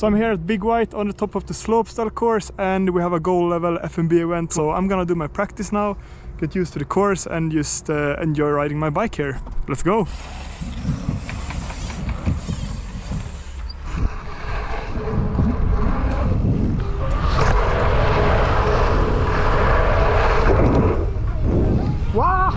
So I'm here at Big White on the top of the Slopestyle course, and we have a goal level FMB event. So I'm gonna do my practice now, get used to the course and just enjoy riding my bike here. Let's go! Wow!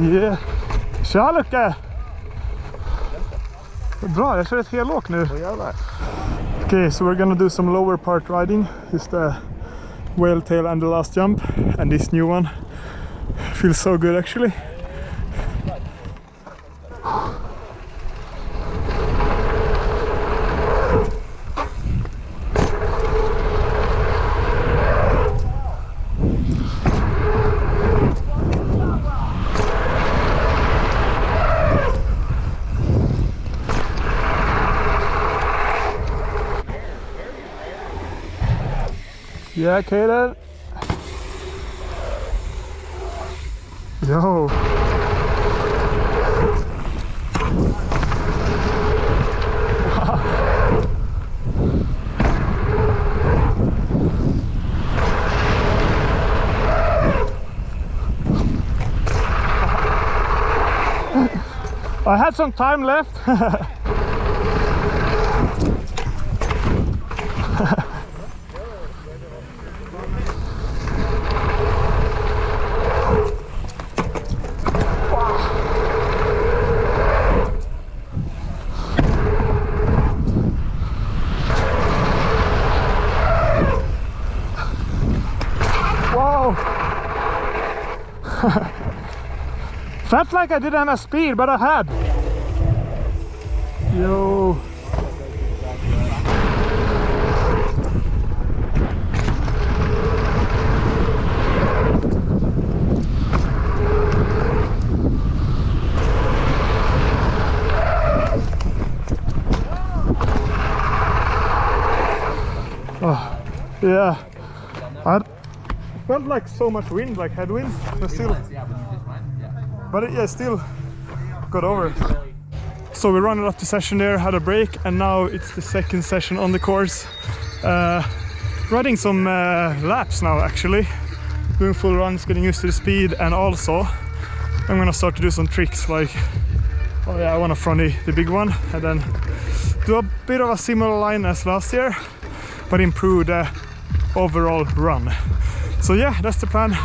Yeah. Tja Lukas! Bra, jag kör ett helåk nu. Okay, so we're gonna do some lower part riding. Just the whale tail and the last jump. And this new one feels so good actually. Yeah, Kaden. Yo. I had some time left. Felt like I didn't have speed, but I had. Yo. Oh, yeah. I felt like so much wind, like headwind, but still. But yeah, still got over it. So we rounded up the session there, had a break, and now it's the second session on the course. Riding some laps now actually. Doing full runs, getting used to the speed, and also I'm gonna start to do some tricks like, oh yeah, I wanna front the big one, and then do a bit of a similar line as last year, but improve the overall run. So yeah, that's the plan.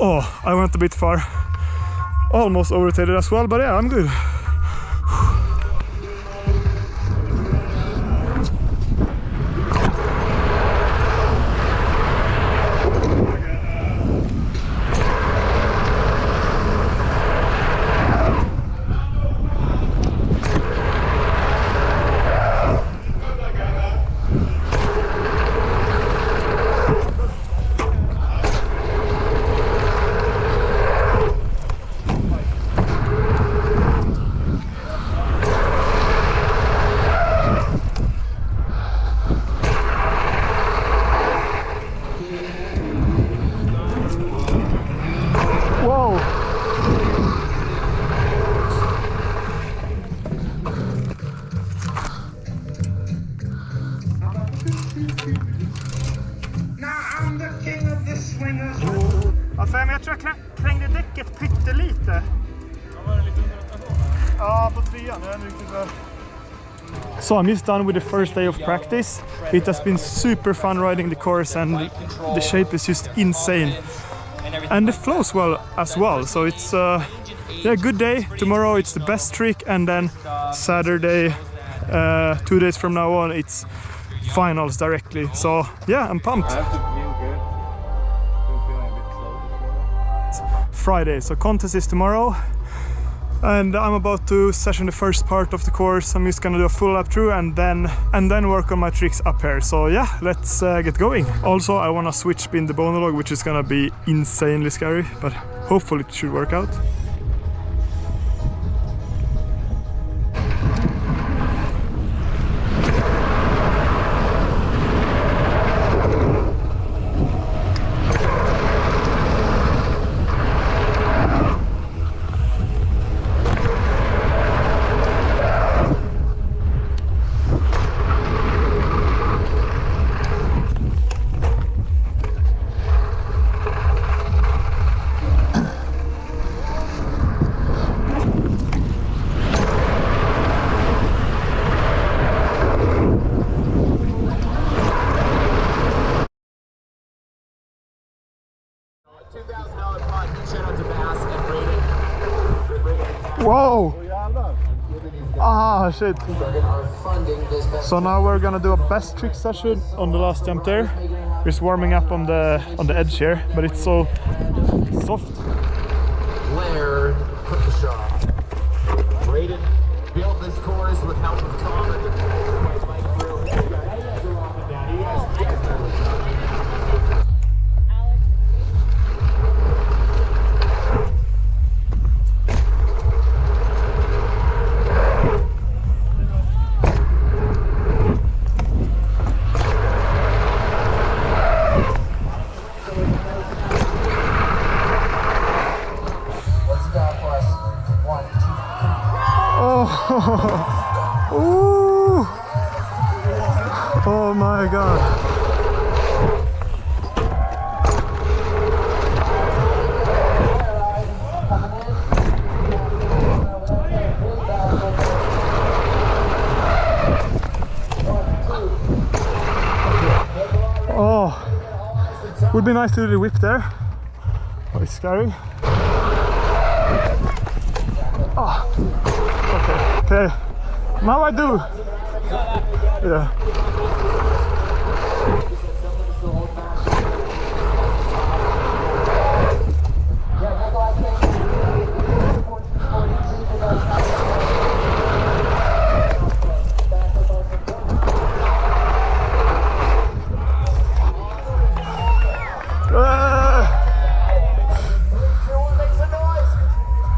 Oh, I went a bit far. Almost overtated as well, but yeah, I'm good. Whoa! Alltså, men jag tror jag krängde däcket pyttelite. Ja, på trean. So I'm just done with the first day of practice. It has been super fun riding the course and the shape is just insane. And it flows well as well. So it's a good day. Tomorrow it's the best trick, and then Saturday, 2 days from now on, it's finals directly. So yeah, I'm pumped. Friday, so contest is tomorrow, and I'm about to session the first part of the course. I'm just gonna do a full lap through and then work on my tricks up here. So yeah, let's get going. Also, I want to switch spin the monologue, which is gonna be insanely scary, but hopefully it should work out. Whoa! Ah, shit. So now we're gonna do a best trick session on the last jump there. Just warming up on the edge here, but it's so soft. Blair put the shot. Braden built this course with help of Tom and Ooh. Oh my god. Oh, would be nice to do the whip there. Oh, it's scary. Oh. Okay, now I do. Yeah.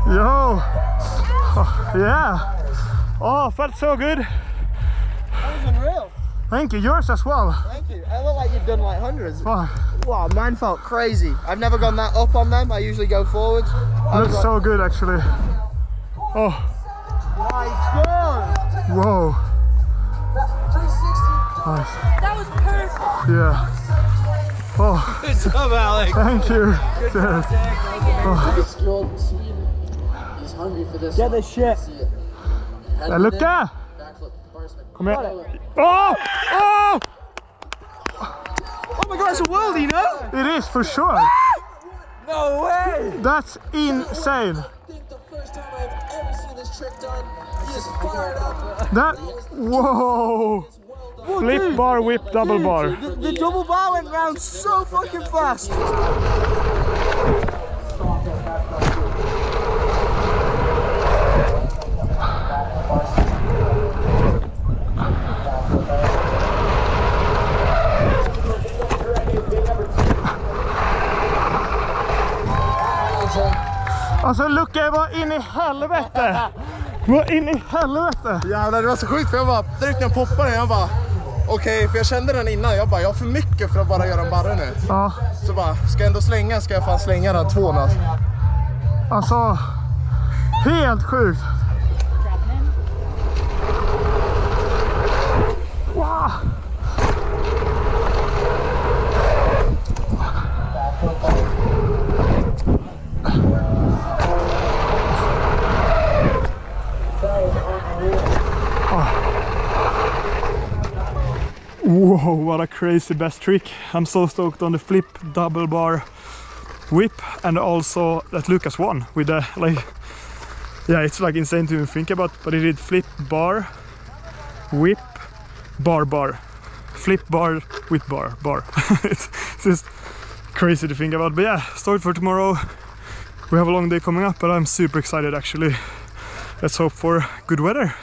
Yo. Oh, yeah. Oh, felt so good. That was unreal. Thank you. Yours as well. Thank you. I look like you've done like hundreds. Oh. Wow, mine felt crazy. I've never gone that up on them. I usually go forwards. Looks so good, actually. Oh. My God. Whoa. Nice. That was perfect. Yeah. Oh. Good job, Alex. Thank you. Cheers. Lukas Skiöld in Sweden. He's hungry for this. Get this shit. Lukas! Backflip, Barsman. Kom here. Oh! Oh! Oh my God, it's a worldie, you know? It is for sure. No way. That's insane. I think the first time I've ever seen this trick done. He is fired up. That, whoa! Flip bar, whip, double bar. The double bar went round so fucking fast. Alltså Lukas, vad in i helvete! Vad in i helvete! Jävlar, det var så sjukt för jag bara, direkt när jag poppade den, jag bara okej, för jag kände den innan, jag bara, jag har för mycket för att bara göra en barre nu. Ja. Så bara, ska jag ändå slänga, ska jag fan slänga den 2 nu. Alltså, helt sjukt. Wow. Whoa, what a crazy best trick. I'm so stoked on the flip double bar whip, and also that Lukas won with the, like, yeah, it's like insane to even think about, but he did flip bar, whip, bar, flip bar, whip bar. It's just crazy to think about, but yeah, stoked for tomorrow. We have a long day coming up, but I'm super excited actually. Let's hope for good weather.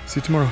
See you tomorrow.